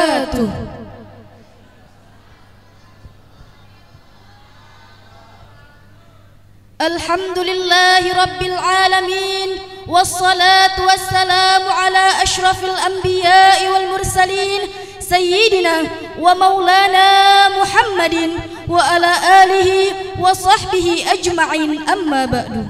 wabarakatuh. Alhamdulillahi Rabbil Alamin, wassalatu wassalamu ala ashrafil anbiya'i wal mursalin, sayyidina wa maulana Muhammadin wa ala alihi wa sahbihi ajma'in, amma ba'du.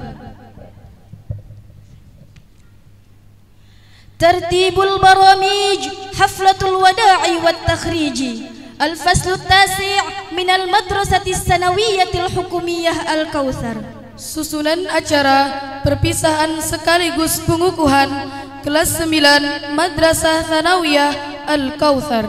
Tertibul baramij, haflatul wada'i wat takhriji, al-faslu tasi' min al-madrasati sanawiyatil hukumiyah al-Kautsar. Susunan acara perpisahan sekaligus pengukuhan kelas 9 Madrasah Tsanawiyah Al-Kautsar.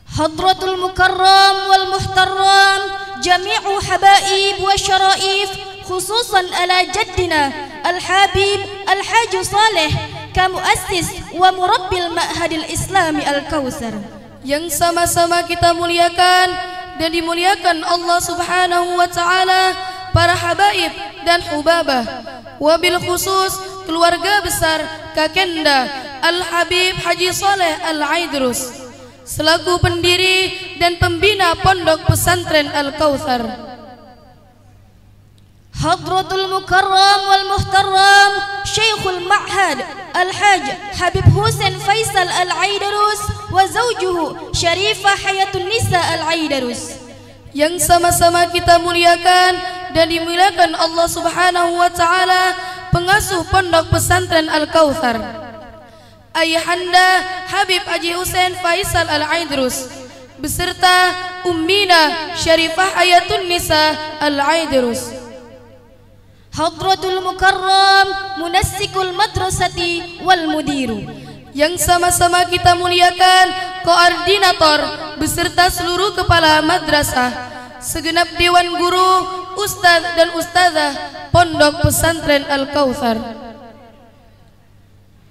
Hadratul mukarram wal muhtarram, jami'u habaib wa syaraif, khususan ala jaddina Al-Habib Al-Hajj Saleh kamuassis wa murabbil ma'hadil islami Al-Kautsar. Yang sama-sama kita muliakan dan dimuliakan Allah Subhanahu wa ta'ala, para habaib dan hubabah, wabil khusus keluarga besar Kakenda Al-Habib Haji Saleh Al-Aidrus selaku pendiri dan pembina Pondok Pesantren Al-Kautsar. Hadratul mukarram wal muhtarram Syekhul Ma'had Al-Hajj Habib Husain Faisal Al-Aidrus wa zawjuhu Syarifah Hayatun Nisa Al-Aidrus. Yang sama-sama kita muliakan dan dimuliakan Allah Subhanahu wa ta'ala, pengasuh Pondok Pesantren Al-Kautsar, Ayahanda Habib Haji Husain Faisal Al-Aidrus beserta Ummina Syarifah Hayatun Nisa Al-Aidrus. Hadratul mukarram munassikul madrasati wal mudiru. Yang sama-sama kita muliakan koordinator beserta seluruh kepala madrasah, segenap dewan guru, ustaz dan ustazah Pondok Pesantren Al-Kautsar.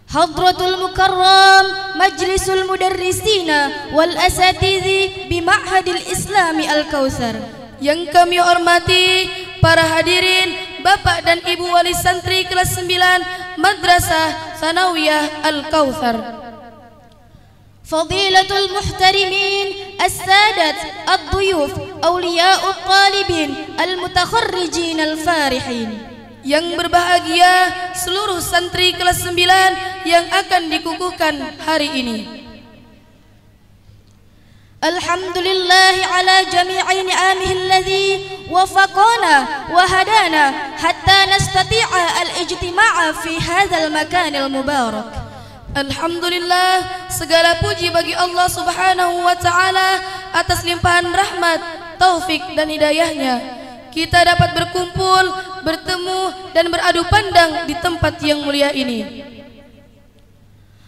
Hadratul mukarram majlisul mudarrisina wal asatizi bi ma'hadil islami Al-Kautsar. Yang kami hormati para hadirin, Bapak dan Ibu wali santri kelas 9 Madrasah Tsanawiyah Al-Kautsar. Fadilatul muhtarimin, as-sadat, ad-duyuf, awliya'ut talibin, al-mutakharrijin al-farihin. Yang berbahagia seluruh santri kelas 9 yang akan dikukuhkan hari ini. Alhamdulillahi ala jami'i ni'amihi alladhi wafaqana wa hadana hatta nastati'a al-ijtima'a fi hadzal makanil mubarak. Alhamdulillah, segala puji bagi Allah Subhanahu wa ta'ala atas limpahan rahmat, taufik dan hidayahnya. Kita dapat berkumpul, bertemu dan beradu pandang di tempat yang mulia ini.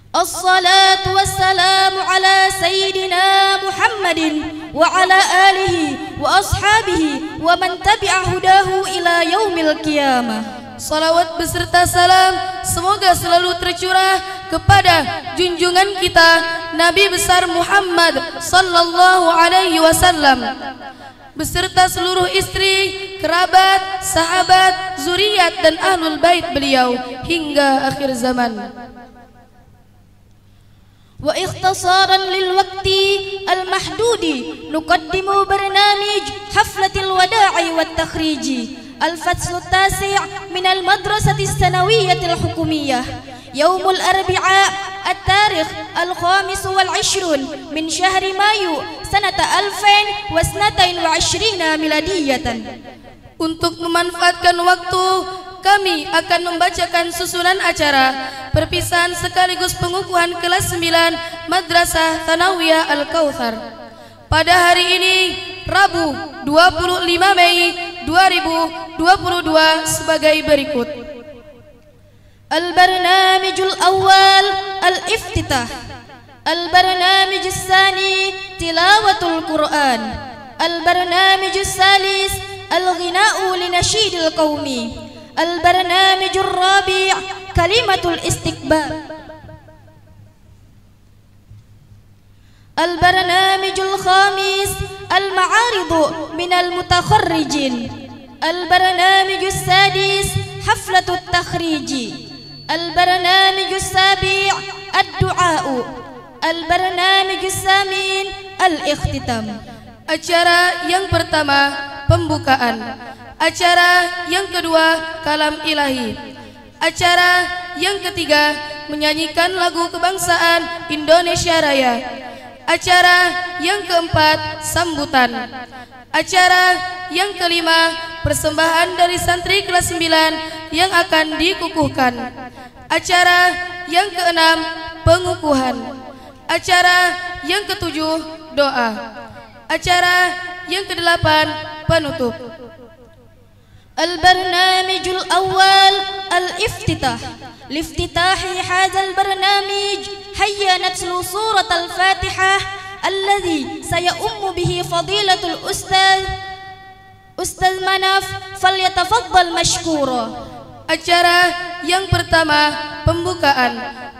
As-salatu wassalamu ala sayyidina Muhammadin wa ala alihi wa ashabihi wa man tabi'a hudahu ila yaumil qiyamah. Salawat beserta salam semoga selalu tercurah kepada junjungan kita Nabi besar Muhammad sallallahu alaihi wasallam beserta seluruh istri, kerabat, sahabat, zuriat dan ahlul bait beliau hingga akhir zaman. Wa ikhtisaran lil waqti al mahdudi nuqaddimu barnamij haflatil wada'i wat takhriji al-faslu tasi' min al madrasati sanawiyatil hukumiyah yaumul arbi'a at-tarikh al-khamis wal 20 min syahri Mayu sanata 2022 miladiyatan. Untuk memanfaatkan waktu, kami akan membacakan susunan acara perpisahan sekaligus pengukuhan kelas 9 Madrasah Tsanawiyah Al-Kautsar pada hari ini, Rabu 25 Mei 2022 sebagai berikut. Al-barnamijul awal al-iftitah, al-barnamijus tsani tilawatul Quran, al-barnamijus salis al-ghina'u linasyidil qaumi, al-barnamijur rabi' kalimatul istiqbal, al-barnamijul khamis al-ma'aridu minal mutakharrijin, al-barnamijus sadis haflatut takhriji, al-barnamijus sabi' ad-du'a'u, البرنامج الثامن الاختتام. Acara yang pertama pembukaan. Acara yang kedua kalam ilahi. Acara yang ketiga menyanyikan lagu kebangsaan Indonesia Raya. Acara yang keempat sambutan. Acara yang kelima persembahan dari santri kelas 9 yang akan dikukuhkan. Acara yang keenam pengukuhan. Acara yang ketujuh doa. Acara yang kedelapan penutup. البرنامج الأول الافتتاح. لافتتاح هذا البرنامج هيا نتلو سورة الفاتحة الذي سيؤم به فضيلة أستاذ مناف فليتفضل مشكورا. Acara yang pertama pembukaan.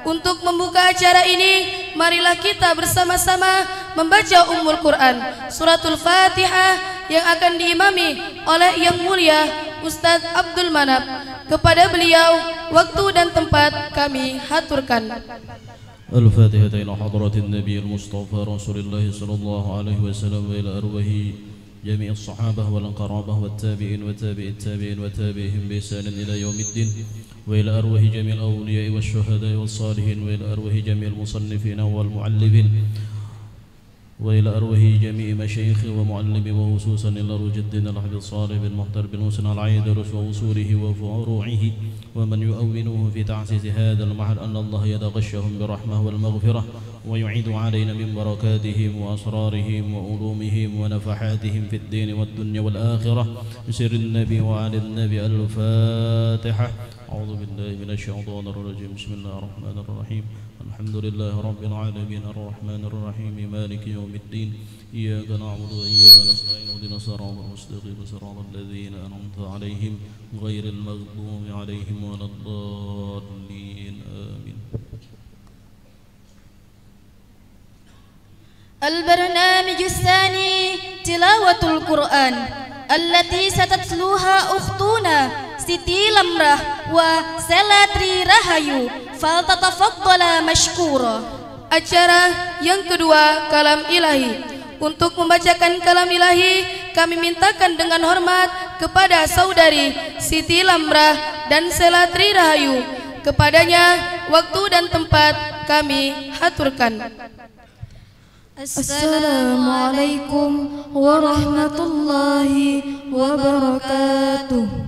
Untuk membuka acara ini, marilah kita bersama-sama membaca Ummul Quran, suratul Fatihah yang akan diimami oleh Yang Mulia Ustaz Abdul Manap. Kepada beliau, waktu dan tempat kami haturkan. Al-Fatihah ila hadratin Nabi al-Mustafa Rasulullah sallallahu alaihi wasallam wa ila arwahi جميع الصحابة والقرابة والتابعين وتابع التابعين وتابعهم بإحسان إلى يوم الدين وإلى أرواح جميع الأولياء والشهداء والصالحين وإلى أرواح جميع المصنفين والمؤلفين وإلى أرواح جميع مشايخ ومعلمين وخصوصا إلى أرواح جدنا الحبيب صالح بن محتر بن حسن العيدروس وأصوله وفروعه ومن يؤونه في تعزيز هذا المعهد أن الله يتغشهم برحمة والمغفرة ويعيد علينا من بركاتهم وأسرارهم وعلومهم ونفحاتهم في الدين والدنيا والآخرة بسر النبي وعلى النبي. الفاتحة. أعوذ بالله من الشيطان الرجيم. بسم الله الرحمن الرحيم. الحمد لله رب العالمين الرحمن الرحيم مالك يوم الدين إياك نعبد وإياك نستعين اهدنا الصراط المستقيم صراط الذين أنعمت عليهم غير المغضوب عليهم ولا الضالين آمين. البرنامج الثاني تلاوة القرآن التي ستتلوها أختنا سيتي لمرة وسلاتري رهيو فلتتفضل مشكورا. Acara yang kedua kalam ilahi. Untuk membacakan kalam ilahi, kami mintakan dengan hormat kepada saudari Siti Lamrah dan Selatri Rahayu. Kepadanya waktu dan tempat kami haturkan. Assalamualaikum warahmatullahi wabarakatuh.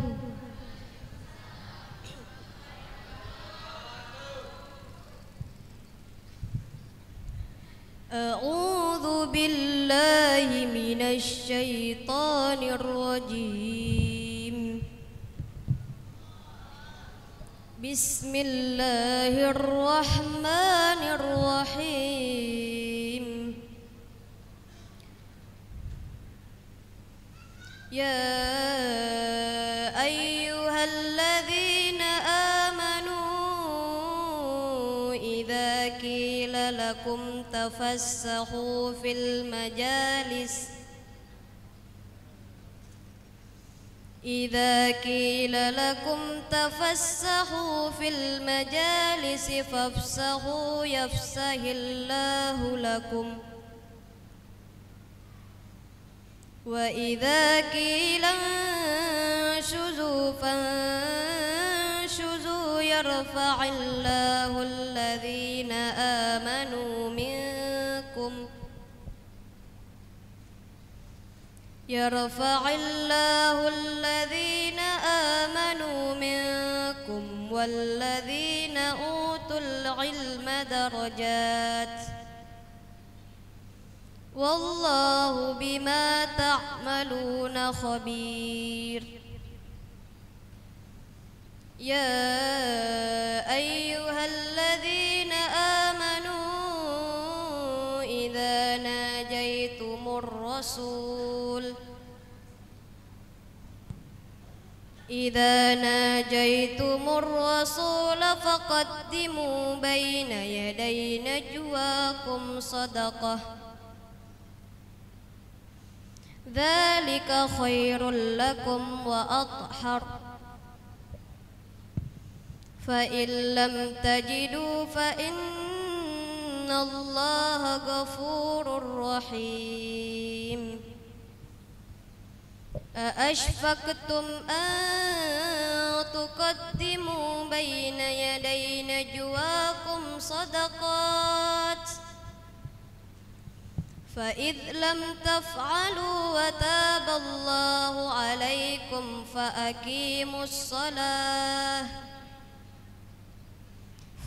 أعوذ بالله من الشيطان الرجيم. بسم الله الرحمن الرحيم. يا أيها الذين آمنوا إذا قيل لكم تفسحوا في المجالس فافسحوا يفسح الله لكم وإذا قيل انشزوا فانشزوا يرفع الله الذين آمنوا منكم والذين أوتوا العلم درجات والله بما تعملون خبير. يا أيها الذين آمنوا إذا ناجيتم الرسول فقدموا بين يدي نجواكم صدقة ذلك خير لكم وأطهر فإن لم تجدوا فإن الله غفور رحيم أأشفقتم أن تقدموا بين يدي نجواكم صدقات فإذ لم تفعلوا وتاب الله عليكم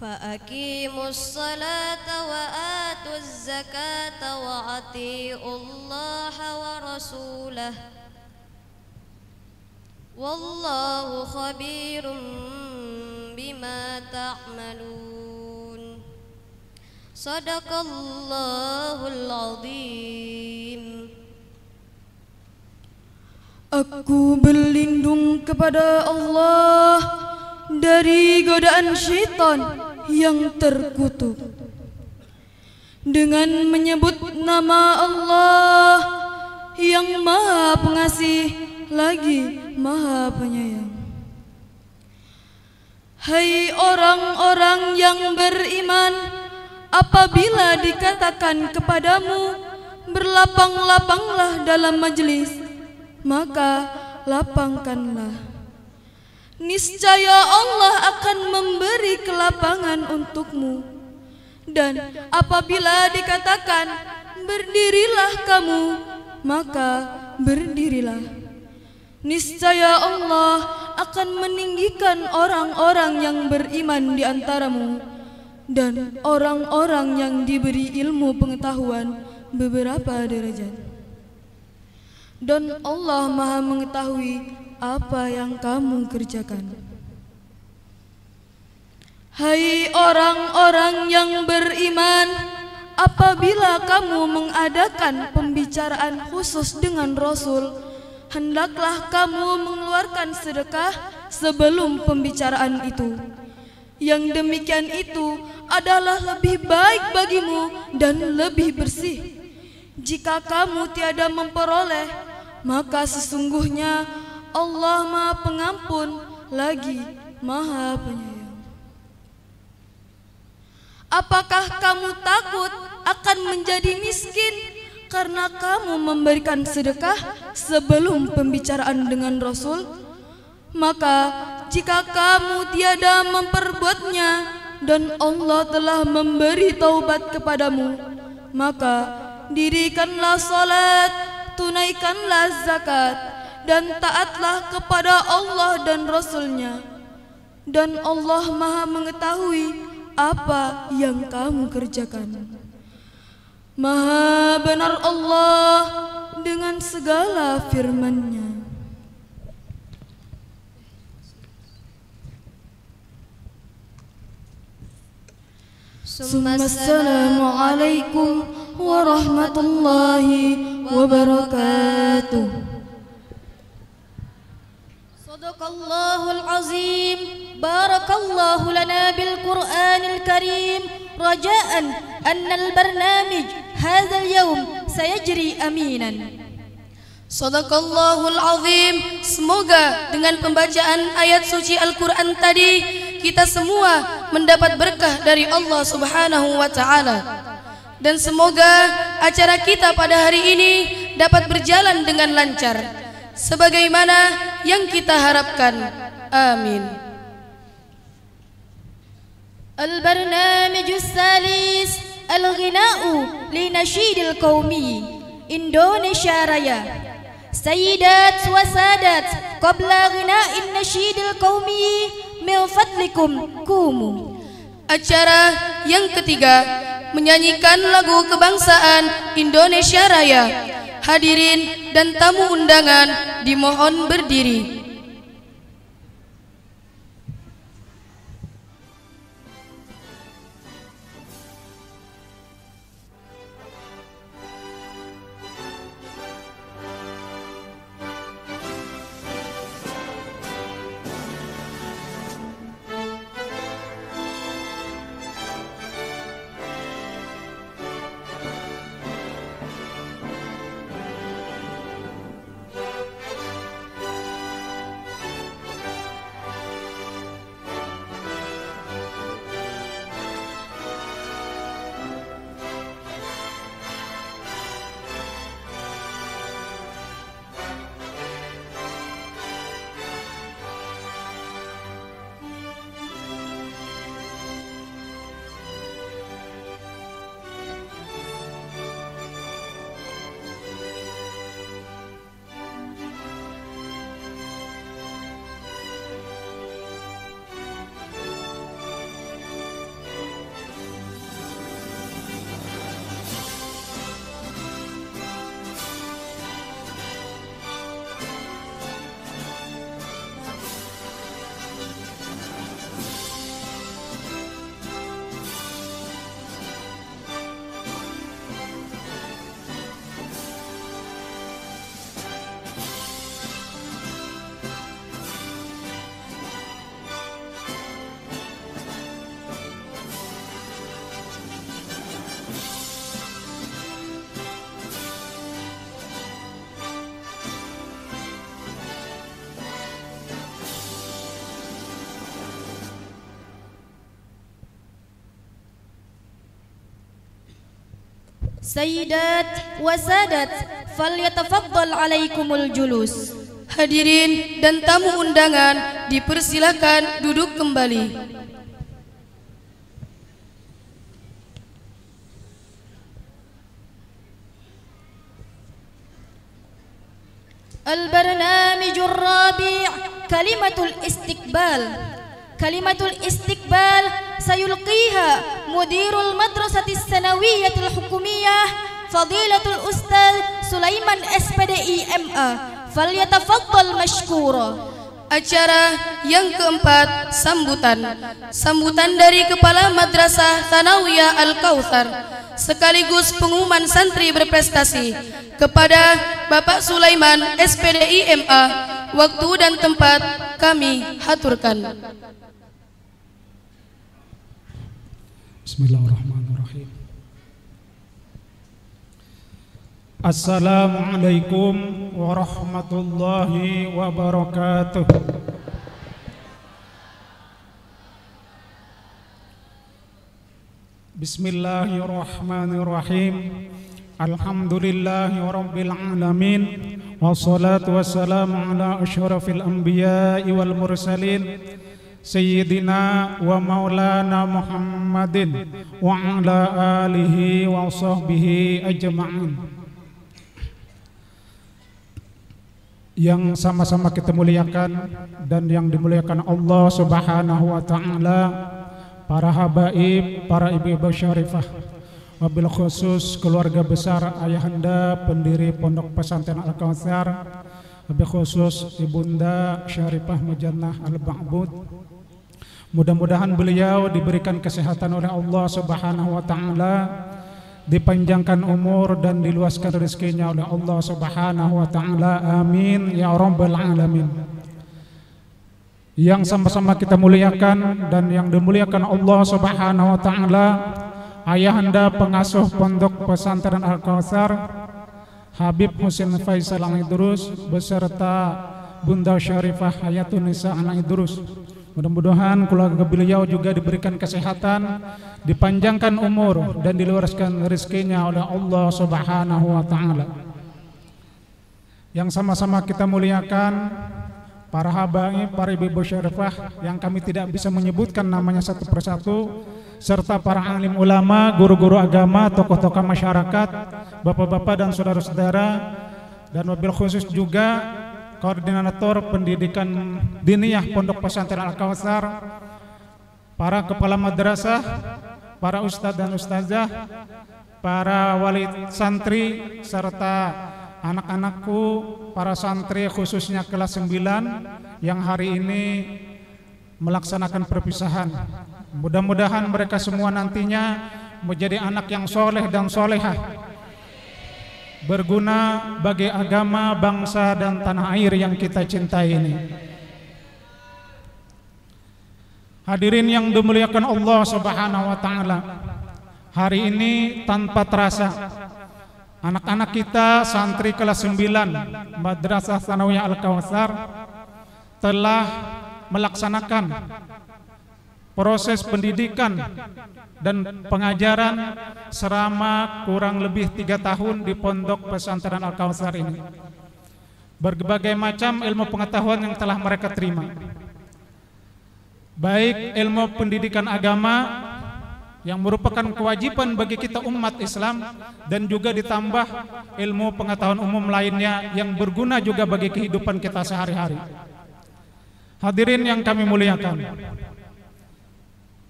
فأقيموا الصلاة وآتوا الزكاة وأطيعوا الله ورسوله والله خبير بما تعملون صدق الله العظيم. Aku berlindung kepada Allah dari godaan syaitan yang terkutuk dengan menyebut nama Allah yang Maha Pengasih lagi Maha Penyayang. Hai orang-orang yang beriman, apabila dikatakan kepadamu berlapang-lapanglah dalam majelis, maka lapangkanlah. Niscaya Allah akan memberi kelapangan untukmu. Dan apabila dikatakan berdirilah kamu, maka berdirilah. Niscaya Allah akan meninggikan orang-orang yang beriman di antaramu dan orang-orang yang diberi ilmu pengetahuan beberapa derajat. Dan Allah Maha mengetahui apa yang kamu kerjakan. Hai orang-orang yang beriman, apabila kamu mengadakan pembicaraan khusus dengan Rasul, hendaklah kamu mengeluarkan sedekah sebelum pembicaraan itu. Yang demikian itu adalah lebih baik bagimu dan lebih bersih. Jika kamu tiada memperoleh, maka sesungguhnya Allah Maha Pengampun lagi Maha Penyayang. Apakah kamu takut akan menjadi miskin karena kamu memberikan sedekah sebelum pembicaraan dengan Rasul? Maka jika kamu tiada memperbuatnya dan Allah telah memberi taubat kepadamu, maka dirikanlah salat, tunaikanlah zakat, dan taatlah kepada Allah dan Rasul-Nya. Dan Allah Maha mengetahui apa yang kamu kerjakan. Maha benar Allah dengan segala firman-Nya. Assalamualaikum warahmatullahi wabarakatuh. Sadaqallahul azim. Barakallahu lana bil Qur'anil karim. Raja'an annal barnamij hadzal yawm sayajri aminan. Sadaqallahul azim. Semoga dengan pembacaan ayat suci Al-Quran tadi kita semua mendapat berkah dari Allah Subhanahu wa ta'ala. Dan semoga acara kita pada hari ini dapat berjalan dengan lancar sebagaimana yang kita harapkan. Amin. Al-barnamij as-salis al-ghina'u li nasyidil qaumi Indonesia Raya. Sayyidat wa sadat, qabla ghina'in nasyidil qaumi min fadlikum kumu. Acara yang ketiga, menyanyikan lagu kebangsaan Indonesia Raya. Hadirin dan tamu undangan dimohon berdiri. Sayyidat wa sadat, falyatafaddal alaikumul julus. Hadirin dan tamu undangan dipersilakan duduk kembali. Al-barnamijur rabi' kalimatul istiqbal. Kalimatul istiqbal sayulqiha mudirul madrasatis sanawiyatil hukumiyah Fadilatul Ustaz Sulaiman SPDI MA. Falyatafaddal mashkura. Acara yang keempat, sambutan. Sambutan dari Kepala Madrasah Tsanawiyah Al-Kautsar sekaligus pengumuman santri berprestasi kepada Bapak Sulaiman SPDI MA. Waktu dan tempat kami haturkan. Bismillahirrahmanirrahim. Assalamualaikum warahmatullahi wabarakatuh. Bismillahirrahmanirrahim. Alhamdulillahi rabbil alamin. Wassalatu wassalamu ala asyrafil anbiya'i wal mursalin Sayyidina wa maulana Muhammadin wa ala alihi wa sahbihi ajma'in. Yang sama-sama kita muliakan dan yang dimuliakan Allah Subhanahu wa taala, para habaib, para ibu-ibu syarifah, wabil khusus keluarga besar ayahanda pendiri Pondok Pesantren Al-Kautsar, wabil khusus ibunda Syarifah Mujannah Al-Ba'bud. Mudah-mudahan beliau diberikan kesehatan oleh Allah Subhanahu wa taala, dipanjangkan umur dan diluaskan rezekinya oleh Allah Subhanahu wa taala. Amin ya rabbal alamin. Yang sama-sama kita muliakan dan yang dimuliakan Allah Subhanahu wa taala, ayahanda pengasuh Pondok Pesantren Al-Kautsar Habib Husin Faisal Al-Idrus beserta Bunda Syarifah Hayatun Nisa Al-Idrus. Mudah-mudahan keluarga beliau juga diberikan kesehatan, dipanjangkan umur dan diluaskan rezekinya oleh Allah Subhanahu wa taala. Yang sama-sama kita muliakan para habaib, para ibu syarifah yang kami tidak bisa menyebutkan namanya satu persatu, serta para alim ulama, guru-guru agama, tokoh-tokoh masyarakat, bapak-bapak dan saudara-saudara, dan wabil khusus juga Koordinator Pendidikan Diniyah Pondok Pesantren Al-Kautsar, para kepala madrasah, para ustadz dan ustazah, para wali santri, serta anak-anakku, para santri khususnya kelas 9 yang hari ini melaksanakan perpisahan. Mudah-mudahan mereka semua nantinya menjadi anak yang soleh dan solehah, berguna bagi agama, bangsa dan tanah air yang kita cintai ini. Hadirin yang dimuliakan Allah Subhanahu wa taala, hari ini tanpa terasa anak-anak kita santri kelas 9 Madrasah Tsanawiyah Al-Kautsar telah melaksanakan proses pendidikan dan pengajaran selama kurang lebih 3 tahun di Pondok Pesantren Al-Kautsar ini. Berbagai macam ilmu pengetahuan yang telah mereka terima, baik ilmu pendidikan agama yang merupakan kewajiban bagi kita umat Islam, dan juga ditambah ilmu pengetahuan umum lainnya yang berguna juga bagi kehidupan kita sehari-hari. Hadirin yang kami muliakan,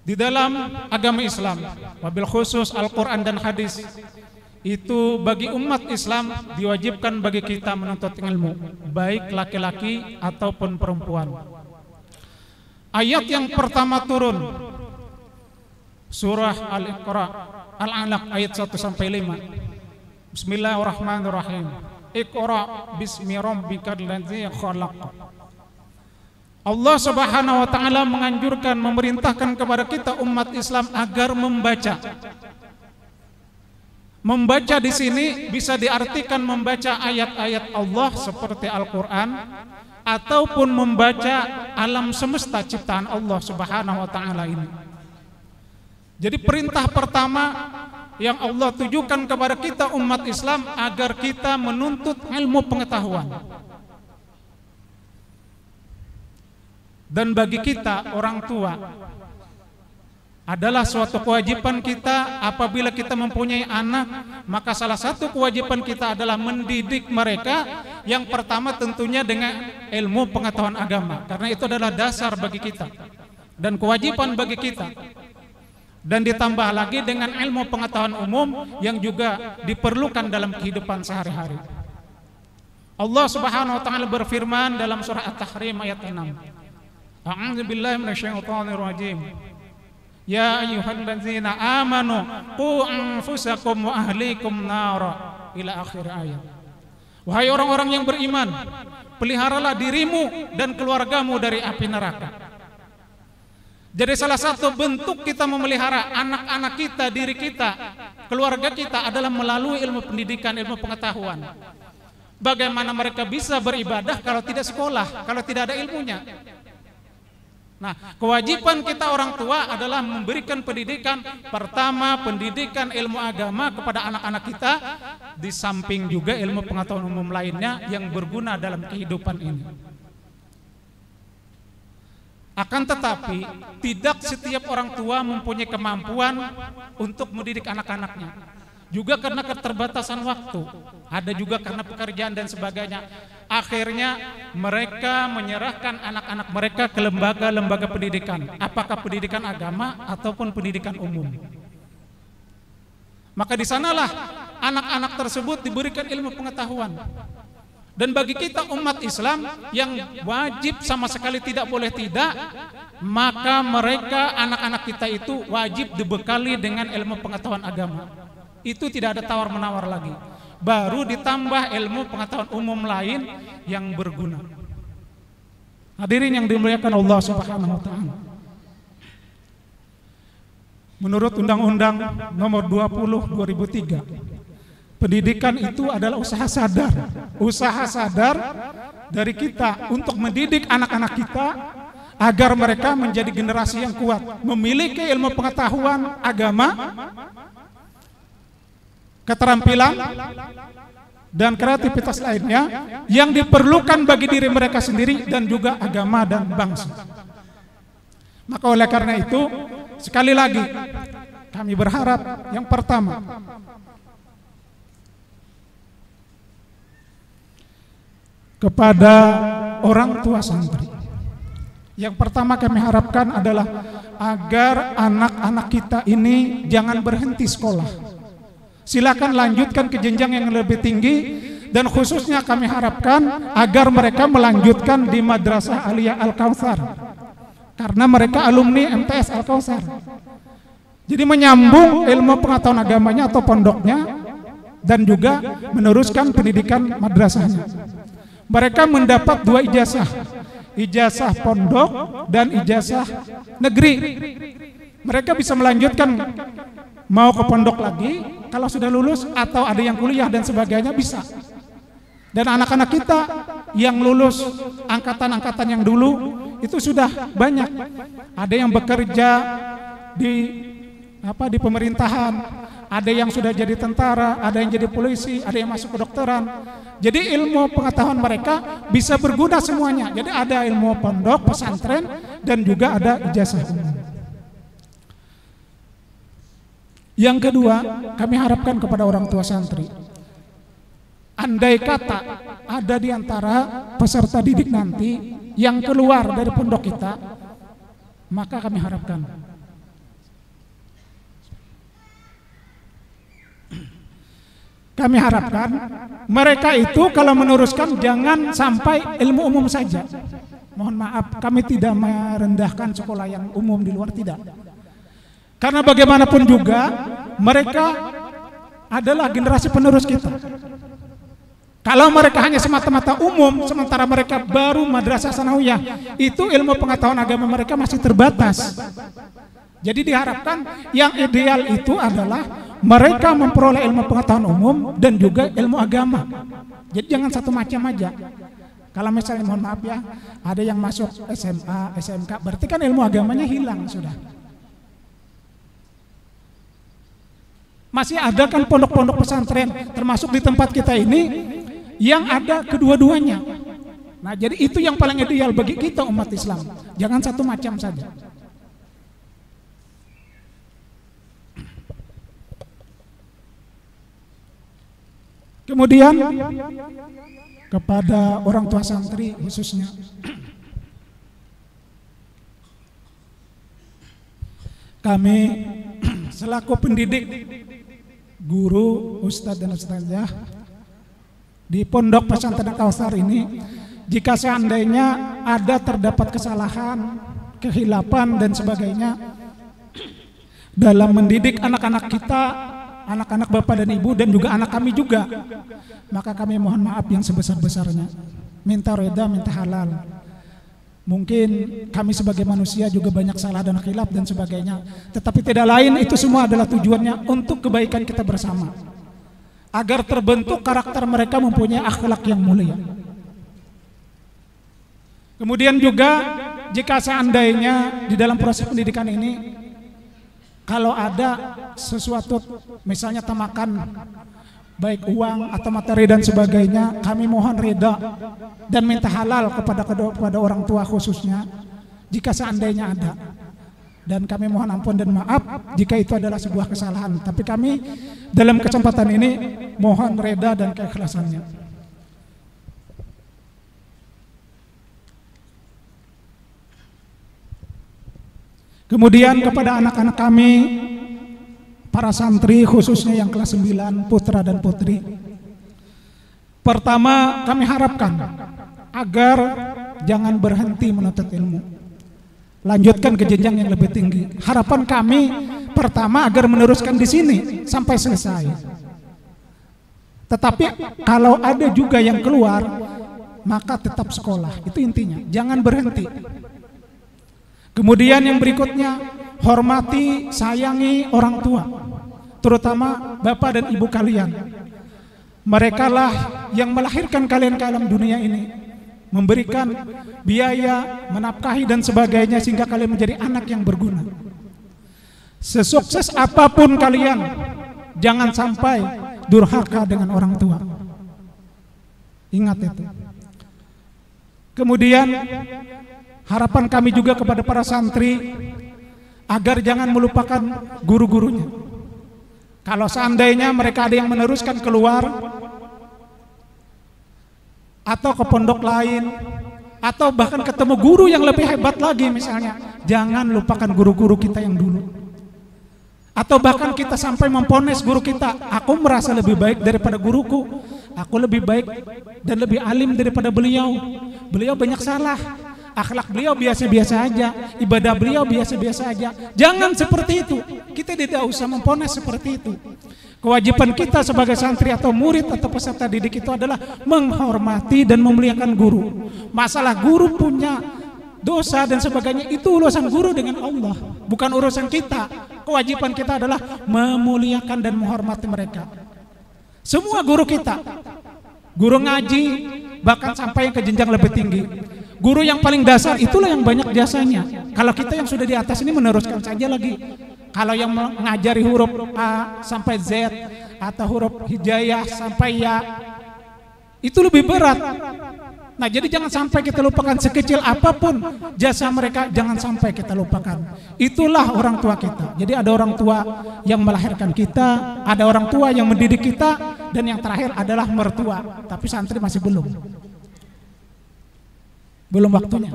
di dalam agama Islam, wabil khusus Al-Quran dan hadis, itu bagi umat Islam diwajibkan bagi kita menuntut ilmu, baik laki-laki ataupun perempuan. Ayat yang pertama turun surah Al-Iqra, Al-Alaq ayat 1-5. Bismillahirrahmanirrahim. Iqra bismi rabbikal ladzi khalaq. Allah Subhanahu wa taala menganjurkan, memerintahkan kepada kita umat Islam agar membaca. Membaca di sini bisa diartikan membaca ayat-ayat Allah seperti Al-Qur'an, ataupun membaca alam semesta ciptaan Allah Subhanahu wa taala ini. Jadi perintah pertama yang Allah tujukan kepada kita umat Islam agar kita menuntut ilmu pengetahuan. Dan bagi kita orang tua adalah suatu kewajiban kita apabila kita mempunyai anak, maka salah satu kewajiban kita adalah mendidik mereka yang pertama tentunya dengan ilmu pengetahuan agama, karena itu adalah dasar bagi kita dan kewajiban bagi kita. Dan ditambah lagi dengan ilmu pengetahuan umum yang juga diperlukan dalam kehidupan sehari-hari. Allah Subhanahu wa taala berfirman dalam surah At-Tahrim ayat 6. A'udzu billahi minasyaitonir rajim. Ya ayyuhalladzina amanu qu anfusakum wa ahlikum nara ila akhir ayat. Wahai orang-orang yang beriman, peliharalah dirimu dan keluargamu dari api neraka. Jadi salah satu bentuk kita memelihara anak-anak kita, diri kita, keluarga kita adalah melalui ilmu pendidikan, ilmu pengetahuan. Bagaimana mereka bisa beribadah kalau tidak sekolah, kalau tidak ada ilmunya? Nah, kewajiban kita orang tua adalah memberikan pendidikan, pertama pendidikan ilmu agama kepada anak-anak kita, di samping juga ilmu pengetahuan umum lainnya yang berguna dalam kehidupan ini. Akan tetapi tidak setiap orang tua mempunyai kemampuan untuk mendidik anak-anaknya. Juga karena keterbatasan waktu, ada juga karena pekerjaan dan sebagainya. Akhirnya mereka menyerahkan anak-anak mereka ke lembaga-lembaga pendidikan, apakah pendidikan agama ataupun pendidikan umum. Maka di sanalah anak-anak tersebut diberikan ilmu pengetahuan. Dan bagi kita umat Islam yang wajib sama sekali tidak boleh tidak, maka mereka anak-anak kita itu wajib dibekali dengan ilmu pengetahuan agama. Itu tidak ada tawar-menawar lagi. Baru ditambah ilmu pengetahuan umum lain yang berguna. Hadirin yang dimuliakan Allah Subhanahu wa taala. Menurut Undang-Undang Nomor 20 2003, pendidikan itu adalah usaha sadar. Usaha sadar dari kita untuk mendidik anak-anak kita agar mereka menjadi generasi yang kuat, memiliki ilmu pengetahuan agama, keterampilan dan kreativitas lainnya yang diperlukan bagi diri mereka sendiri dan juga agama dan bangsa. Maka oleh karena itu, sekali lagi kami berharap yang pertama, kepada orang tua santri, yang pertama kami harapkan adalah agar anak-anak kita ini jangan berhenti sekolah. Silakan lanjutkan ke jenjang yang lebih tinggi, dan khususnya kami harapkan agar mereka melanjutkan di Madrasah Aliyah Al-Kautsar, karena mereka alumni MTS Al-Kautsar. Jadi menyambung ilmu pengetahuan agamanya atau pondoknya dan juga meneruskan pendidikan madrasahnya. Mereka mendapat 2 ijazah, ijazah pondok dan ijazah negeri. Mereka bisa melanjutkan mau ke pondok lagi kalau sudah lulus, atau ada yang kuliah dan sebagainya bisa. Dan anak-anak kita yang lulus angkatan-angkatan yang dulu itu sudah banyak. Ada yang bekerja di pemerintahan, ada yang sudah jadi tentara, ada yang jadi polisi, ada yang masuk kedokteran. Jadi ilmu pengetahuan mereka bisa berguna semuanya. Jadi ada ilmu pondok, pesantren, dan juga ada ijazah umum. Yang kedua, kami harapkan kepada orang tua santri, andai kata ada di antara peserta didik nanti yang keluar dari pondok kita, maka kami harapkan mereka itu kalau meneruskan jangan sampai ilmu umum saja. Mohon maaf, kami tidak merendahkan sekolah yang umum di luar, tidak. Karena bagaimanapun juga mereka adalah generasi penerus kita. Kalau mereka hanya semata-mata umum, sementara mereka baru madrasah sanawiyah, itu ilmu pengetahuan agama mereka masih terbatas. Jadi diharapkan yang ideal itu adalah mereka memperoleh ilmu pengetahuan umum dan juga ilmu agama. Jadi jangan satu macam aja. Kalau misalnya, mohon maaf ya, ada yang masuk SMA, SMK, berarti kan ilmu agamanya hilang sudah. Masih ada kan pondok-pondok pesantren termasuk di tempat kita ini yang ada kedua-duanya. Nah, jadi itu yang paling ideal bagi kita umat Islam. Jangan satu macam saja. Kemudian kepada orang tua santri khususnya, kami selaku pendidik, guru, ustadz dan ustadzah di Pondok Pesantren Al-Kautsar ini, jika seandainya ada terdapat kesalahan, kehilapan dan sebagainya dalam mendidik anak-anak kita, anak-anak bapak dan ibu dan juga anak kami juga, maka kami mohon maaf yang sebesar-besarnya, minta reda, minta halal. Mungkin kami sebagai manusia juga banyak salah dan khilaf dan sebagainya, tetapi tidak lain itu semua adalah tujuannya untuk kebaikan kita bersama, agar terbentuk karakter mereka mempunyai akhlak yang mulia. Kemudian juga jika seandainya di dalam proses pendidikan ini kalau ada sesuatu misalnya temakan baik uang atau materi dan sebagainya, kami mohon reda dan minta halal kepada orang tua khususnya jika seandainya ada, dan kami mohon ampun dan maaf jika itu adalah sebuah kesalahan. Tapi kami dalam kesempatan ini mohon reda dan keikhlasannya. Kemudian kepada anak-anak kami, para santri khususnya yang kelas 9, putra dan putri. Pertama, kami harapkan agar jangan berhenti menuntut ilmu. Lanjutkan ke jenjang yang lebih tinggi. Harapan kami pertama agar meneruskan di sini sampai selesai. Tetapi kalau ada juga yang keluar, maka tetap sekolah. Itu intinya, jangan berhenti. Kemudian yang berikutnya, hormati, sayangi orang tua, terutama bapak dan ibu kalian. Mereka lah yang melahirkan kalian ke alam dunia ini, memberikan biaya, menafkahi dan sebagainya sehingga kalian menjadi anak yang berguna. Sesukses apapun kalian, jangan sampai durhaka dengan orang tua. Ingat itu. Kemudian harapan kami juga kepada para santri agar jangan melupakan guru-gurunya. Kalau seandainya mereka ada yang meneruskan keluar atau ke pondok lain atau bahkan ketemu guru yang lebih hebat lagi misalnya, jangan lupakan guru-guru kita yang dulu. Atau bahkan kita sampai mempones guru kita, aku merasa lebih baik daripada guruku, aku lebih baik dan lebih alim daripada beliau. Beliau banyak salah, akhlak beliau biasa-biasa aja, ibadah beliau biasa-biasa aja. Jangan seperti itu. Kita tidak usah mempones seperti itu. Kewajiban kita sebagai santri atau murid atau peserta didik itu adalah menghormati dan memuliakan guru. Masalah guru punya dosa dan sebagainya itu urusan guru dengan Allah, bukan urusan kita. Kewajiban kita adalah memuliakan dan menghormati mereka. Semua guru kita, guru ngaji, bahkan sampai yang ke jenjang lebih tinggi. Guru yang paling dasar itulah yang banyak jasanya. Kalau kita yang sudah di atas ini meneruskan saja lagi. Kalau yang mengajari huruf A sampai Z atau huruf hijayah sampai ya, itu lebih berat. Nah, jadi jangan sampai kita lupakan sekecil apapun jasa mereka, jangan sampai kita lupakan. Itulah orang tua kita. Jadi ada orang tua yang melahirkan kita, ada orang tua yang mendidik kita, dan yang terakhir adalah mertua. Tapi santri masih belum waktunya.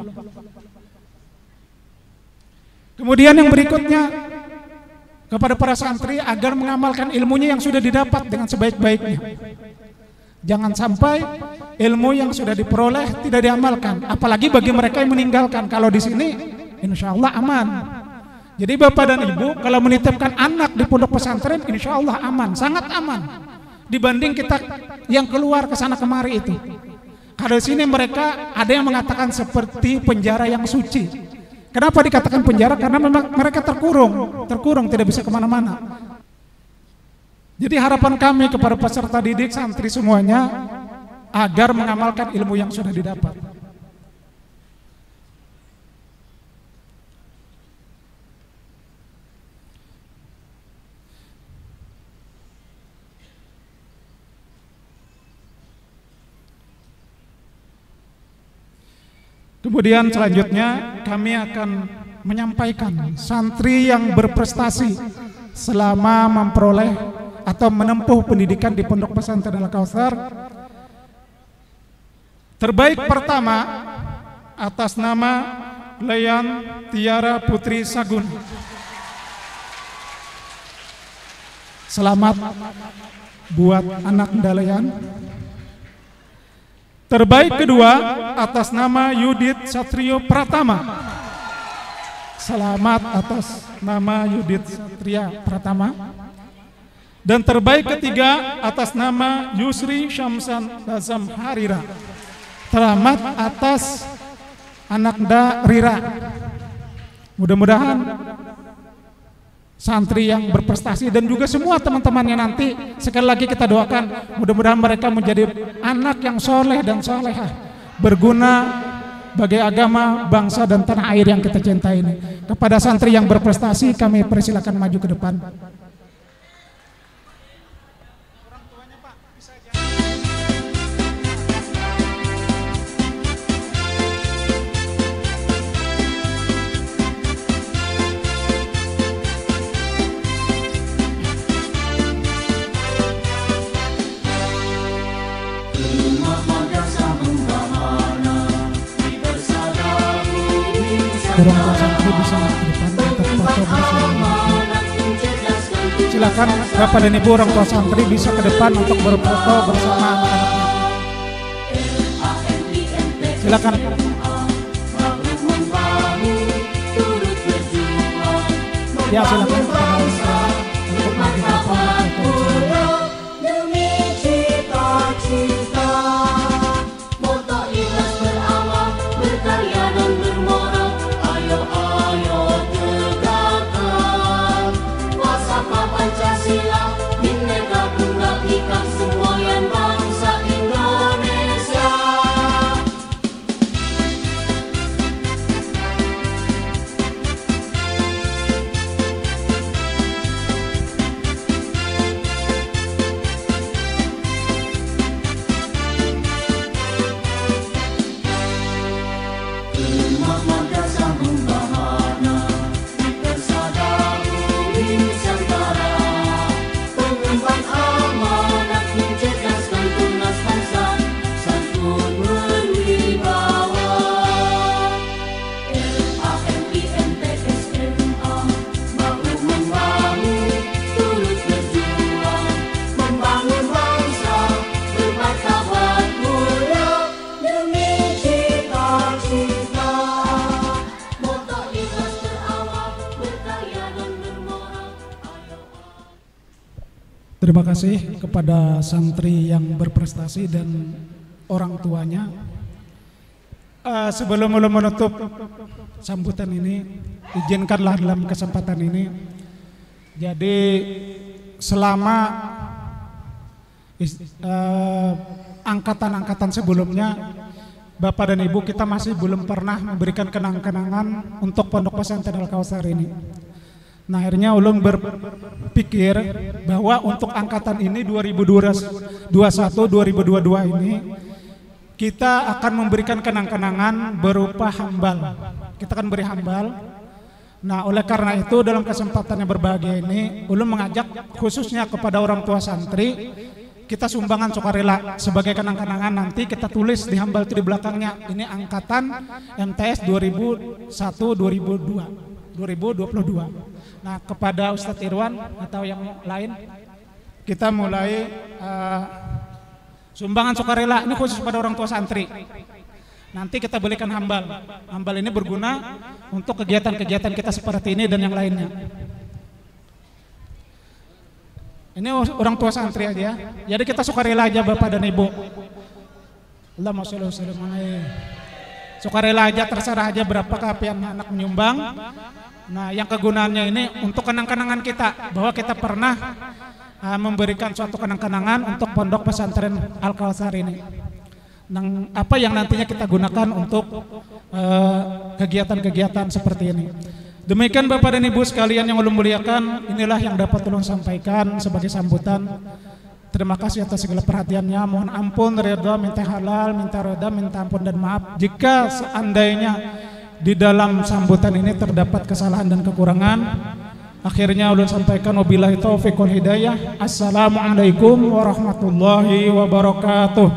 Kemudian yang berikutnya, kepada para santri agar mengamalkan ilmunya yang sudah didapat dengan sebaik-baiknya. Jangan sampai ilmu yang sudah diperoleh tidak diamalkan, apalagi bagi mereka yang meninggalkan. Kalau di sini insya Allah aman. Jadi bapak dan ibu kalau menitipkan anak di pondok pesantren, insya Allah aman, sangat aman dibanding kita yang keluar ke sana kemari itu. Kalau di sini mereka ada yang mengatakan seperti penjara yang suci. Kenapa dikatakan penjara? Karena memang mereka terkurung tidak bisa kemana-mana. Jadi harapan kami kepada peserta didik santri semuanya agar mengamalkan ilmu yang sudah didapat. Kemudian selanjutnya kami akan menyampaikan santri yang berprestasi selama memperoleh atau menempuh pendidikan di Pondok Pesantren Al-Kautsar. Terbaik pertama atas nama Leyan Tiara Putri Sagun. Selamat buat anak Leyan. Terbaik kedua atas nama Yudit Satrio Pratama. Selamat atas nama Yudit Satria Pratama. Dan terbaik ketiga atas nama Yusri Syamsan Bazam Harira. Selamat atas anak Rira. Mudah-mudahan santri yang berprestasi dan juga semua teman-temannya nanti, sekali lagi kita doakan mudah-mudahan mereka menjadi anak yang soleh dan solehah, berguna bagi agama, bangsa dan tanah air yang kita cintai ini. Kepada santri yang berprestasi kami persilakan maju ke depan. Orang tua santri bisa ke depan untuk foto bersama. Silakan Bapak dan Ibu orang tua santri bisa ke depan untuk berfoto bersama anak-anaknya. Silakan. Ya silakan untuk maju ke depan untuk terima kasih kepada santri yang berprestasi dan orang tuanya. Sebelum menutup sambutan ini, izinkanlah dalam kesempatan ini, jadi selama angkatan-angkatan sebelumnya, Bapak dan Ibu kita masih belum pernah memberikan kenang-kenangan untuk Pondok Pesantren Al-Kautsar ini. Nah akhirnya ulun berpikir bahwa untuk angkatan ini 2021-2022 ini kita akan memberikan kenang-kenangan berupa hambal. Kita akan beri hambal. Nah oleh karena itu dalam kesempatan yang berbahagia ini ulun mengajak khususnya kepada orang tua santri, kita sumbangan sukarela sebagai kenang-kenangan. Nanti kita tulis di hambal itu di belakangnya, ini angkatan MTS 2001-2022. Nah kepada Ustadz Irwan atau yang lain, kita mulai sumbangan sukarela ini khusus pada orang tua santri. Nanti kita belikan hambal. Hambal ini berguna untuk kegiatan-kegiatan kita seperti ini dan yang lainnya. Ini orang tua santri aja. Jadi kita sukarela aja Bapak dan Ibu. Allahumma sholli wa sallim alaihi. Sukarela aja, terserah aja berapa kapian anak menyumbang. Nah yang kegunaannya ini untuk kenang-kenangan kita, bahwa kita pernah memberikan suatu kenang-kenangan untuk Pondok Pesantren Al-Kautsar ini. Nah, apa yang nantinya kita gunakan untuk kegiatan-kegiatan seperti ini. Demikian Bapak dan Ibu sekalian yang ulun muliakan, inilah yang dapat ulun sampaikan sebagai sambutan. Terima kasih atas segala perhatiannya. Mohon ampun, ridha, minta halal, minta ridha, minta ampun dan maaf jika seandainya di dalam sambutan ini terdapat kesalahan dan kekurangan. Akhirnya ulun sampaikan wabillahi taufiq wal hidayah. Assalamualaikum warahmatullahi wabarakatuh.